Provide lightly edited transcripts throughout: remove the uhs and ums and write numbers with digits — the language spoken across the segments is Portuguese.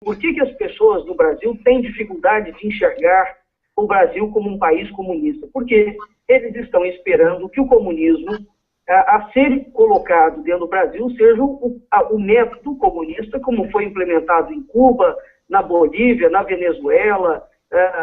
Por que as pessoas no Brasil têm dificuldade de enxergar o Brasil como um país comunista? Porque eles estão esperando que o comunismo, a ser colocado dentro do Brasil, seja o método comunista, como foi implementado em Cuba, na Bolívia, na Venezuela,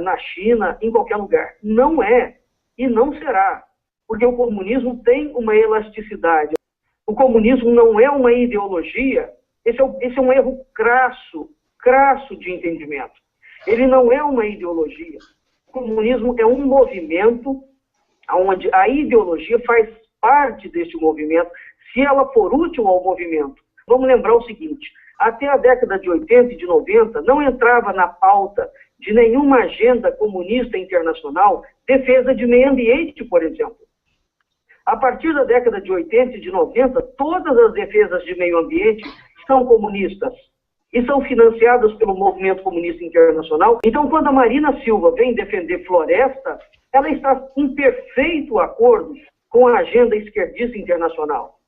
na China, em qualquer lugar. Não é e não será, porque o comunismo tem uma elasticidade. O comunismo não é uma ideologia. Esse é um erro crasso de entendimento. Ele não é uma ideologia. O comunismo é um movimento onde a ideologia faz parte deste movimento, se ela for útil ao movimento. Vamos lembrar o seguinte: até a década de 80 e de 90, não entrava na pauta de nenhuma agenda comunista internacional defesa de meio ambiente, por exemplo. A partir da década de 80 e de 90, todas as defesas de meio ambiente são comunistas e são financiadas pelo movimento comunista internacional. Então, quando a Marina Silva vem defender floresta, ela está em perfeito acordo com a agenda esquerdista internacional.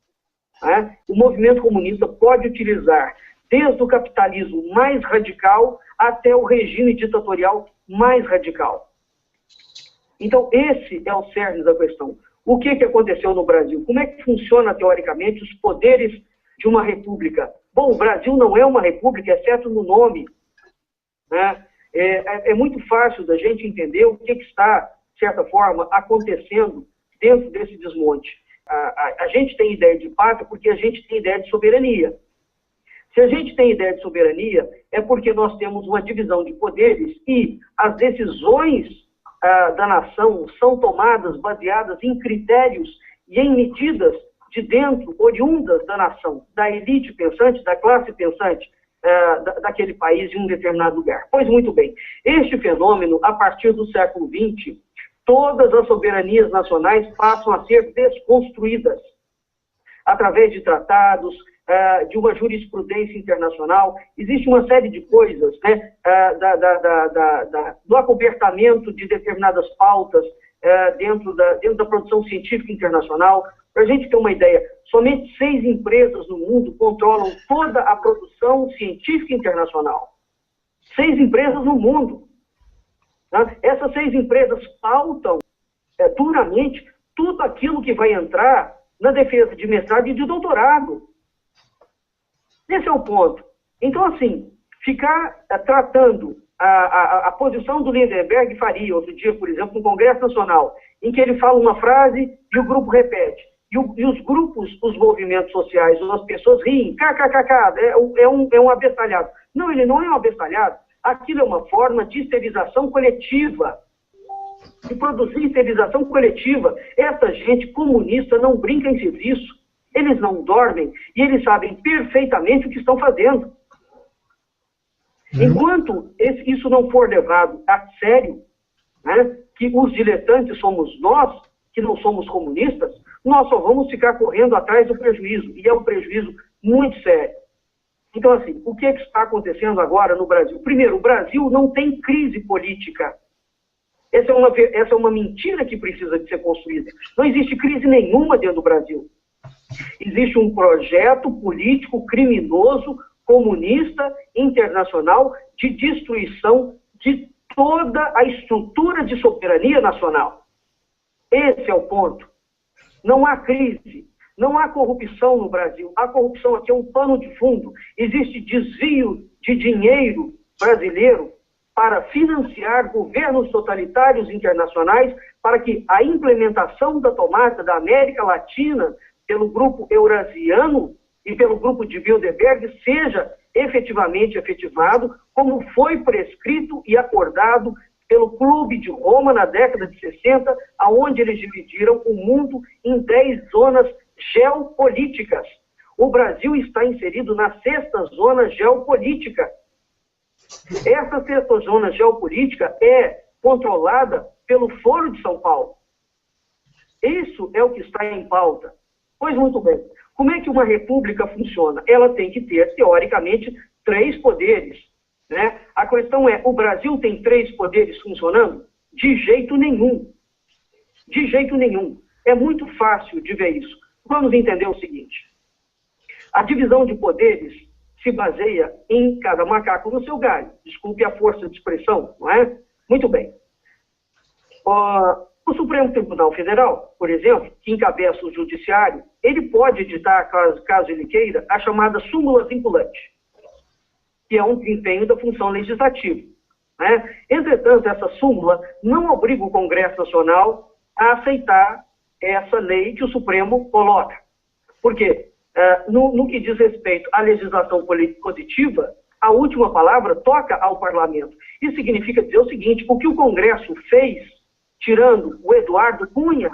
O movimento comunista pode utilizar desde o capitalismo mais radical até o regime ditatorial mais radical. Então, esse é o cerne da questão. O que aconteceu no Brasil? Como é que funciona, teoricamente, os poderes de uma república? Bom, o Brasil não é uma república, exceto no nome. É muito fácil da gente entender o que está, de certa forma, acontecendo dentro desse desmonte. A gente tem ideia de pátria porque a gente tem ideia de soberania. Se a gente tem ideia de soberania, é porque nós temos uma divisão de poderes e as decisões da nação são tomadas baseadas em critérios e em medidas de dentro, oriundas da nação, da elite pensante, da classe pensante daquele país em um determinado lugar. Pois muito bem, este fenômeno, a partir do século XX, todas as soberanias nacionais passam a ser desconstruídas através de tratados, de uma jurisprudência internacional. Existe uma série de coisas, né, do acobertamento de determinadas pautas dentro da produção científica internacional. Para a gente ter uma ideia, somente 6 empresas no mundo controlam toda a produção científica internacional. 6 empresas no mundo. Essas 6 empresas pautam duramente tudo aquilo que vai entrar na defesa de mestrado e de doutorado. Esse é o ponto. Então, assim, ficar tratando a posição do Lindenberg Faria, outro dia, por exemplo, no Congresso Nacional, em que ele fala uma frase e o grupo repete. E os grupos, os movimentos sociais, as pessoas riem, kkkk, é um abestalhado. Não, ele não é um abestalhado. Aquilo é uma forma de esterilização coletiva, de produzir esterilização coletiva. Essa gente comunista não brinca em serviço. Eles não dormem e eles sabem perfeitamente o que estão fazendo. Enquanto isso não for levado a sério, né, que os diletantes somos nós, que não somos comunistas, nós só vamos ficar correndo atrás do prejuízo, e é um prejuízo muito sério. Então, assim, o que está acontecendo agora no Brasil? Primeiro, o Brasil não tem crise política. Essa é uma mentira que precisa de ser construída. Não existe crise nenhuma dentro do Brasil. Existe um projeto político criminoso, comunista, internacional, de destruição de toda a estrutura de soberania nacional. Esse é o ponto. Não há crise, não há corrupção no Brasil. A corrupção aqui é um pano de fundo. Existe desvio de dinheiro brasileiro para financiar governos totalitários internacionais, para que a implementação da tomada da América Latina pelo grupo eurasiano e pelo grupo de Bilderberg seja efetivamente efetivado, como foi prescrito e acordado pelo Clube de Roma na década de 60, aonde eles dividiram o mundo em 10 zonas geopolíticas. O Brasil está inserido na 6ª zona geopolítica. Essa 6ª zona geopolítica é controlada pelo Foro de São Paulo. Isso é o que está em pauta. Pois muito bem. Como é que uma república funciona? Ela tem que ter, teoricamente, 3 poderes. Né? A questão é, o Brasil tem 3 poderes funcionando? De jeito nenhum. De jeito nenhum. É muito fácil de ver isso. Vamos entender o seguinte. A divisão de poderes se baseia em cada macaco no seu galho. Desculpe a força de expressão, não é? Muito bem. O Supremo Tribunal Federal, por exemplo, que encabeça o judiciário, ele pode editar, caso ele queira, a chamada súmula vinculante, que é um desempenho da função legislativa, né? Entretanto, essa súmula não obriga o Congresso Nacional a aceitar essa lei que o Supremo coloca. Por quê? No que diz respeito à legislação positiva, a última palavra toca ao parlamento. Isso significa dizer o seguinte: o que o Congresso fez, tirando o Eduardo Cunha,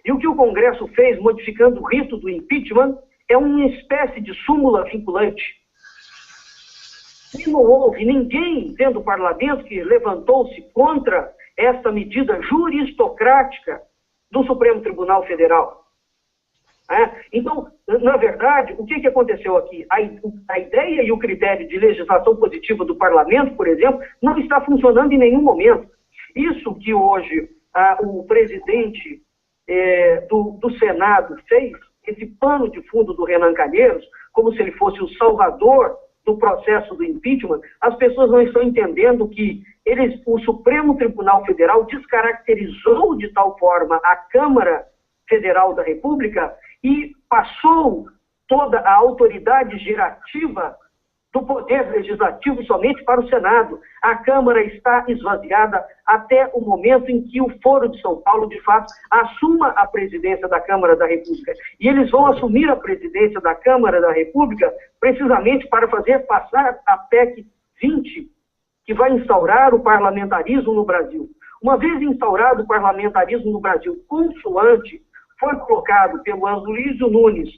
e o que o Congresso fez, modificando o rito do impeachment, é uma espécie de súmula vinculante. E não houve ninguém dentro do parlamento que levantou-se contra essa medida juristocrática do Supremo Tribunal Federal. Então, na verdade, o que aconteceu aqui? A ideia e o critério de legislação positiva do parlamento, por exemplo, não está funcionando em nenhum momento. Isso que hoje o presidente do Senado fez, esse pano de fundo do Renan Calheiros, como se ele fosse o salvador do processo do impeachment, as pessoas não estão entendendo que o Supremo Tribunal Federal descaracterizou de tal forma a Câmara Federal da República e passou toda a autoridade gerativa do Poder Legislativo somente para o Senado. A Câmara está esvaziada até o momento em que o Foro de São Paulo, de fato, assuma a presidência da Câmara da República. E eles vão assumir a presidência da Câmara da República precisamente para fazer passar a PEC 20, que vai instaurar o parlamentarismo no Brasil. Uma vez instaurado o parlamentarismo no Brasil, consoante foi colocado pelo Aloysio Nunes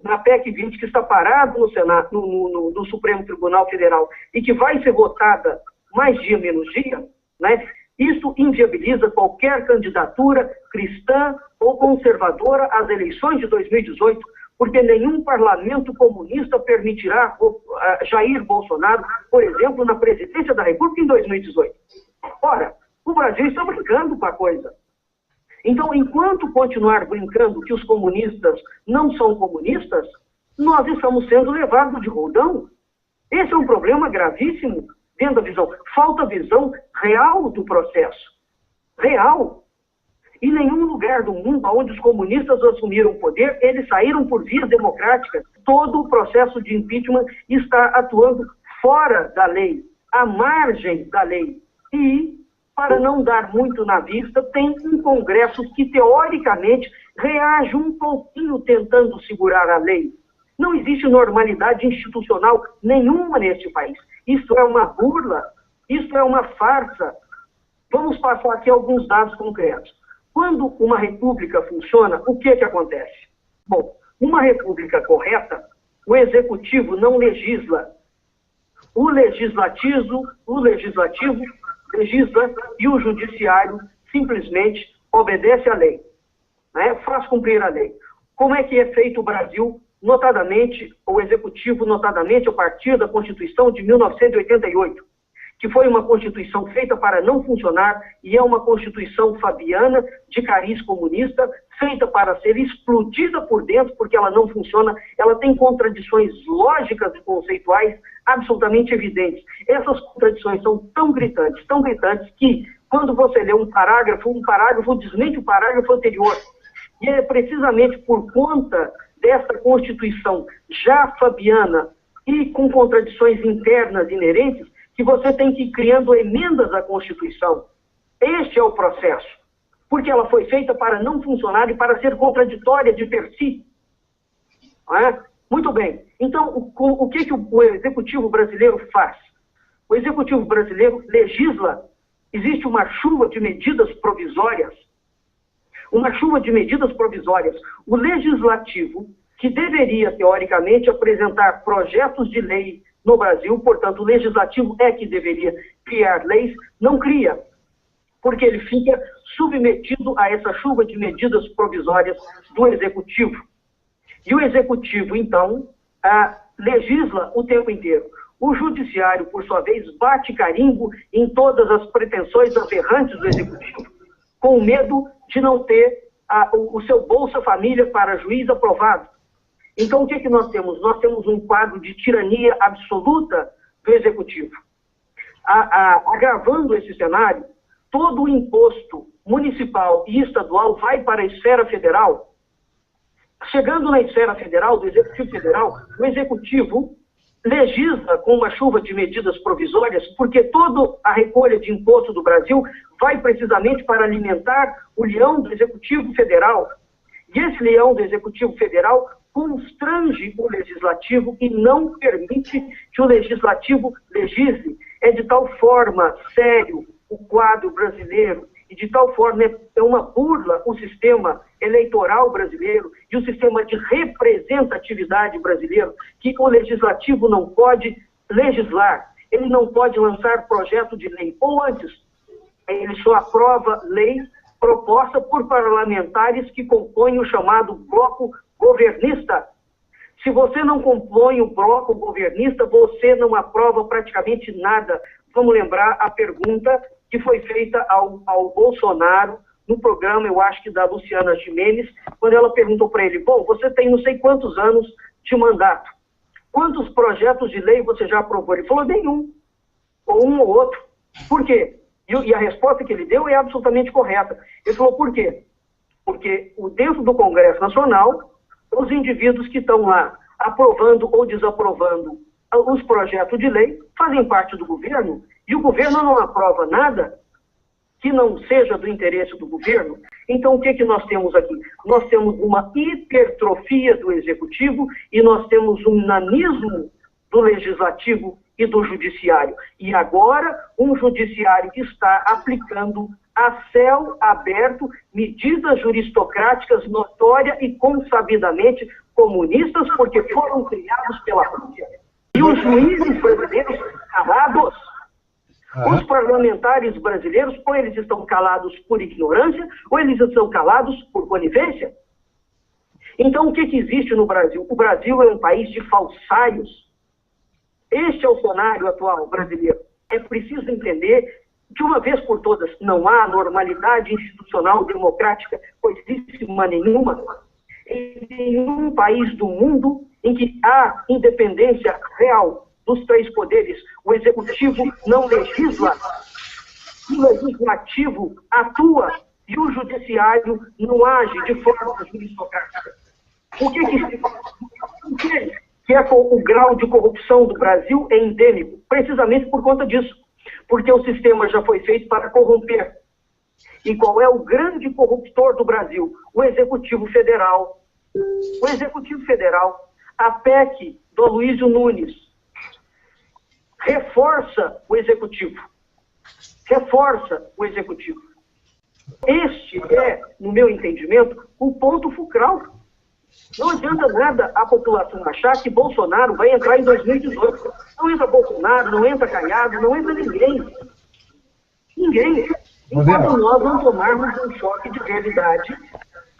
na PEC 20, que está parado no Senado, no Supremo Tribunal Federal, e que vai ser votada mais dia, menos dia, né? Isso inviabiliza qualquer candidatura cristã ou conservadora às eleições de 2018, porque nenhum parlamento comunista permitirá Jair Bolsonaro, por exemplo, na presidência da República em 2018. Ora, o Brasil está brincando com a coisa. Então, enquanto continuar brincando que os comunistas não são comunistas, nós estamos sendo levados de roldão. Esse é um problema gravíssimo dentro da visão. Falta visão real do processo. Real. Em nenhum lugar do mundo onde os comunistas assumiram o poder, eles saíram por vias democráticas. Todo o processo de impeachment está atuando fora da lei, à margem da lei. E, para não dar muito na vista, tem um Congresso que, teoricamente, reage um pouquinho tentando segurar a lei. Não existe normalidade institucional nenhuma neste país. Isso é uma burla, isso é uma farsa. Vamos passar aqui alguns dados concretos. Quando uma república funciona, o que acontece? Bom, uma república correta, o executivo não legisla. O legislativo legisla e o judiciário simplesmente obedece à lei, né? Faz cumprir a lei. Como é que é feito o Brasil, notadamente, o executivo, notadamente a partir da Constituição de 1988, que foi uma Constituição feita para não funcionar e é uma Constituição fabiana, de cariz comunista, feita para ser explodida por dentro, porque ela não funciona, ela tem contradições lógicas e conceituais absolutamente evidentes. Essas contradições são tão gritantes que, quando você lê um parágrafo desmente o parágrafo anterior. E é precisamente por conta dessa Constituição já fabiana e com contradições internas inerentes, que você tem que ir criando emendas à Constituição. Este é o processo. Porque ela foi feita para não funcionar e para ser contraditória de per si. Não é? Muito bem. Então, o que o Executivo brasileiro faz? O Executivo brasileiro legisla. Existe uma chuva de medidas provisórias. Uma chuva de medidas provisórias. O Legislativo, que deveria, teoricamente, apresentar projetos de lei no Brasil, portanto, o Legislativo é que deveria criar leis, não cria, porque ele fica submetido a essa chuva de medidas provisórias do Executivo. E o Executivo, então, legisla o tempo inteiro. O Judiciário, por sua vez, bate carimbo em todas as pretensões aberrantes do Executivo, com medo de não ter o seu Bolsa Família para juiz aprovado. Então, o que nós temos? Nós temos um quadro de tirania absoluta do Executivo. Agravando esse cenário, todo o imposto municipal e estadual vai para a esfera federal. Chegando na esfera federal, do Executivo Federal, o Executivo legisla com uma chuva de medidas provisórias, porque toda a recolha de imposto do Brasil vai precisamente para alimentar o leão do Executivo Federal. E esse leão do Executivo Federal constrange o Legislativo e não permite que o Legislativo legisle. É de tal forma sério o quadro brasileiro e de tal forma é uma burla o sistema eleitoral brasileiro e o sistema de representatividade brasileiro, que o Legislativo não pode legislar, ele não pode lançar projeto de lei, ou antes, ele só aprova lei proposta por parlamentares que compõem o chamado bloco governista. Se você não compõe o bloco governista, você não aprova praticamente nada. Vamos lembrar a pergunta que foi feita ao Bolsonaro no programa, eu acho que da Luciana Gimenez, quando ela perguntou para ele, bom, você tem não sei quantos anos de mandato, quantos projetos de lei você já aprovou? Ele falou, nenhum, ou um ou outro. Por quê? E a resposta que ele deu é absolutamente correta. Ele falou, por quê? Porque dentro do Congresso Nacional, os indivíduos que estão lá aprovando ou desaprovando os projetos de lei fazem parte do governo, e o governo não aprova nada que não seja do interesse do governo. Então, o que nós temos aqui? Nós temos uma hipertrofia do Executivo e nós temos um nanismo do Legislativo e do Judiciário. E agora, um Judiciário que está aplicando a céu aberto medidas juristocráticas notórias e consabidamente comunistas, porque foram criados pela Rússia. E os juízes brasileiros calados. Os parlamentares brasileiros, ou eles estão calados por ignorância, ou eles estão calados por conivência. Então, o que existe no Brasil? O Brasil é um país de falsários. Este é o cenário atual brasileiro. É preciso entender, de uma vez por todas, não há normalidade institucional democrática coisíssima nenhuma em nenhum país do mundo em que há independência real dos três poderes. O Executivo não legisla, o Legislativo atua e o Judiciário não age de forma juristocrática. O que é o grau de corrupção do Brasil é endêmico? Precisamente por conta disso. Porque o sistema já foi feito para corromper. E qual é o grande corruptor do Brasil? O Executivo Federal. O Executivo Federal, a PEC do Aloysio Nunes, reforça o Executivo. Reforça o Executivo. Este é, no meu entendimento, o ponto fulcral. Não adianta nada a população achar que Bolsonaro vai entrar em 2018. Não entra Bolsonaro, não entra Caiado, não entra ninguém. Ninguém. Enquanto nós não tomarmos um choque de realidade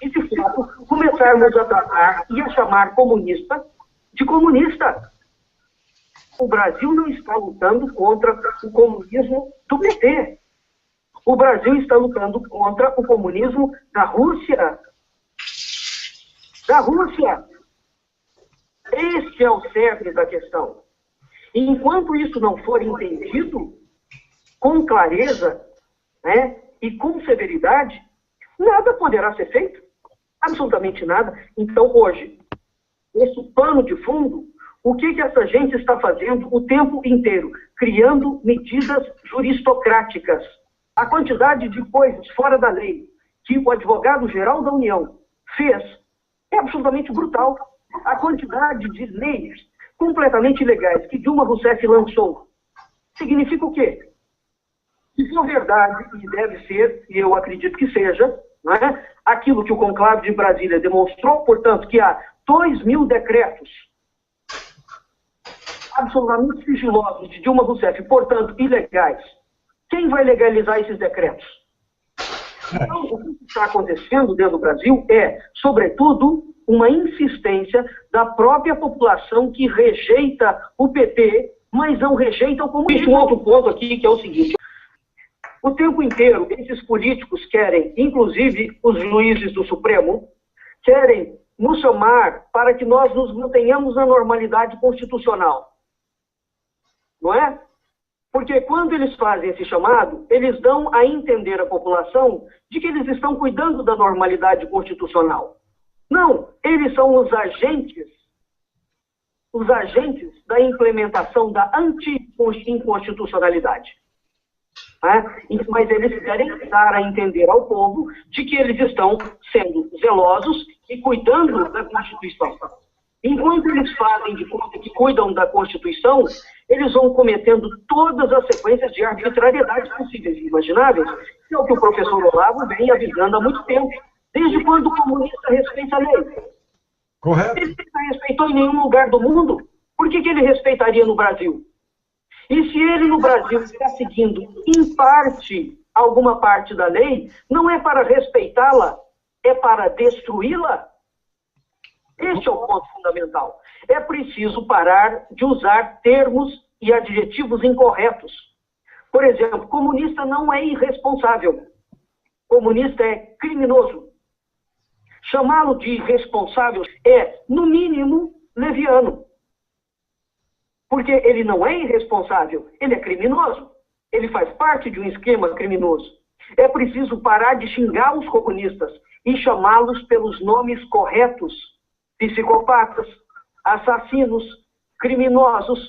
e, de fato, começarmos a tratar e a chamar comunista de comunista. O Brasil não está lutando contra o comunismo do PT. O Brasil está lutando contra o comunismo da Rússia. Da Rússia. Este é o cerne da questão. E enquanto isso não for entendido com clareza, né, e com severidade, nada poderá ser feito. Absolutamente nada. Então, hoje, esse pano de fundo, o que essa gente está fazendo o tempo inteiro? Criando medidas juristocráticas. A quantidade de coisas fora da lei que o advogado-geral da União fez é absolutamente brutal. A quantidade de leis completamente ilegais que Dilma Rousseff lançou significa o quê? Se for verdade, e deve ser, e eu acredito que seja, não é? Aquilo que o Conclave de Brasília demonstrou, portanto, que há 2.000 decretos absolutamente sigilosos de Dilma Rousseff, portanto, ilegais. Quem vai legalizar esses decretos? Então, o que está acontecendo dentro do Brasil é, sobretudo, uma insistência da própria população que rejeita o PT, mas não rejeita o comunismo. Existe um outro ponto aqui, que é o seguinte. O tempo inteiro, esses políticos querem, inclusive os juízes do Supremo, querem nos chamar para que nós nos mantenhamos na normalidade constitucional. Não é? Porque quando eles fazem esse chamado, eles dão a entender à população de que eles estão cuidando da normalidade constitucional. Não, eles são os agentes da implementação da anti-inconstitucionalidade. Mas eles querem dar a entender ao povo de que eles estão sendo zelosos e cuidando da Constituição. Enquanto eles fazem de conta que cuidam da Constituição, eles vão cometendo todas as sequências de arbitrariedades possíveis e imagináveis, que é o que o professor Olavo vem avisando há muito tempo. Desde quando o comunista respeita a lei? Correto. Ele não respeitou em nenhum lugar do mundo. Por que ele respeitaria no Brasil? E se ele no Brasil está seguindo, em parte, alguma parte da lei, não é para respeitá-la, é para destruí-la? Este é o ponto fundamental. É preciso parar de usar termos e adjetivos incorretos. Por exemplo, comunista não é irresponsável. Comunista é criminoso. Chamá-lo de irresponsável é, no mínimo, leviano. Porque ele não é irresponsável, ele é criminoso. Ele faz parte de um esquema criminoso. É preciso parar de xingar os comunistas e chamá-los pelos nomes corretos. Psicopatas, assassinos, criminosos,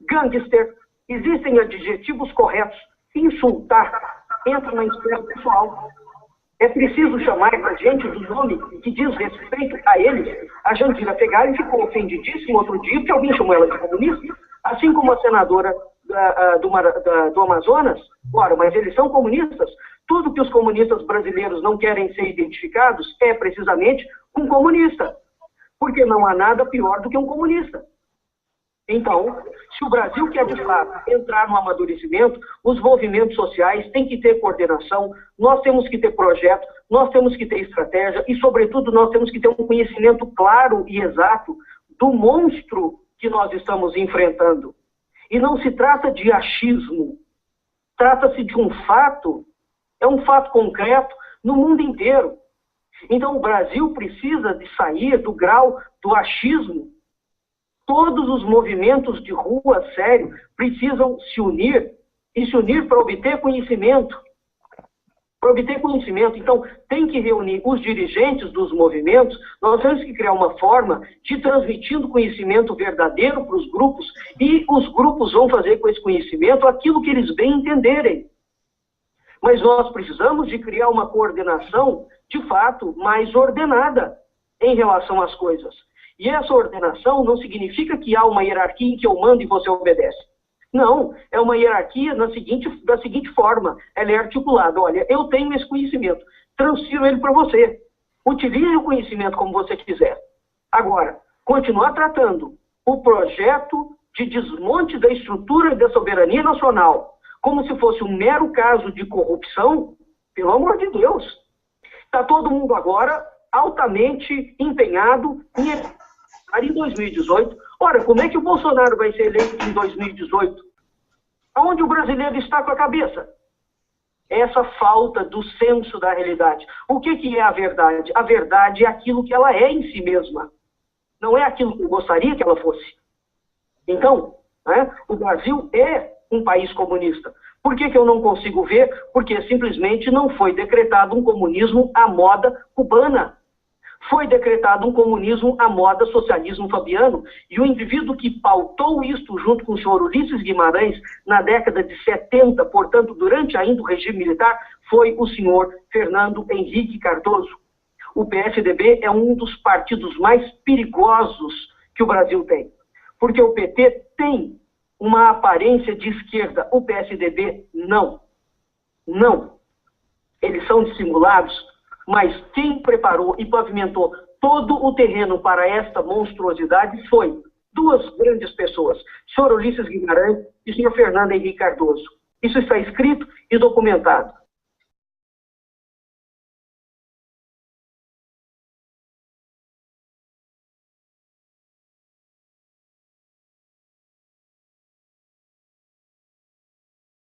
gangster. Existem adjetivos corretos. Insultar entra na esfera pessoal. É preciso chamar a gente do nome que diz respeito a eles. A Jandira Fegali ficou ofendidíssima outro dia porque alguém chamou ela de comunista, assim como a senadora do Amazonas. Ora, mas eles são comunistas. Tudo que os comunistas brasileiros não querem ser identificados é precisamente um comunista. Porque não há nada pior do que um comunista. Então, se o Brasil quer, de fato, entrar no amadurecimento, os movimentos sociais têm que ter coordenação, nós temos que ter projeto, nós temos que ter estratégia e, sobretudo, nós temos que ter um conhecimento claro e exato do monstro que nós estamos enfrentando. E não se trata de achismo, trata-se de um fato, é um fato concreto no mundo inteiro. Então, o Brasil precisa de sair do grau do achismo. Todos os movimentos de rua, sério, precisam se unir, e se unir para obter conhecimento. Para obter conhecimento. Então, tem que reunir os dirigentes dos movimentos, nós temos que criar uma forma de transmitindo conhecimento verdadeiro para os grupos, e os grupos vão fazer com esse conhecimento aquilo que eles bem entenderem. Mas nós precisamos de criar uma coordenação, de fato, mais ordenada em relação às coisas. E essa ordenação não significa que há uma hierarquia em que eu mando e você obedece. Não, é uma hierarquia da seguinte forma, ela é articulada. Olha, eu tenho esse conhecimento, transfiro ele para você. Utilize o conhecimento como você quiser. Agora, continuar tratando o projeto de desmonte da estrutura e da soberania nacional como se fosse um mero caso de corrupção, pelo amor de Deus. Está todo mundo agora altamente empenhado em 2018. Ora, como é que o Bolsonaro vai ser eleito em 2018? Aonde o brasileiro está com a cabeça? Essa falta do senso da realidade. O que é a verdade? A verdade é aquilo que ela é em si mesma. Não é aquilo que eu gostaria que ela fosse. Então, o Brasil é um país comunista. Por que eu não consigo ver? Porque simplesmente não foi decretado um comunismo à moda cubana. Foi decretado um comunismo à moda socialismo fabiano, e o indivíduo que pautou isto junto com o senhor Ulisses Guimarães na década de 70, portanto, durante ainda o regime militar, foi o senhor Fernando Henrique Cardoso. O PSDB é um dos partidos mais perigosos que o Brasil tem, porque o PT tem uma aparência de esquerda, o PSDB não. Não. Eles são dissimulados, mas quem preparou e pavimentou todo o terreno para esta monstruosidade foi duas grandes pessoas, o senhor Ulisses Guimarães e o senhor Fernando Henrique Cardoso. Isso está escrito e documentado.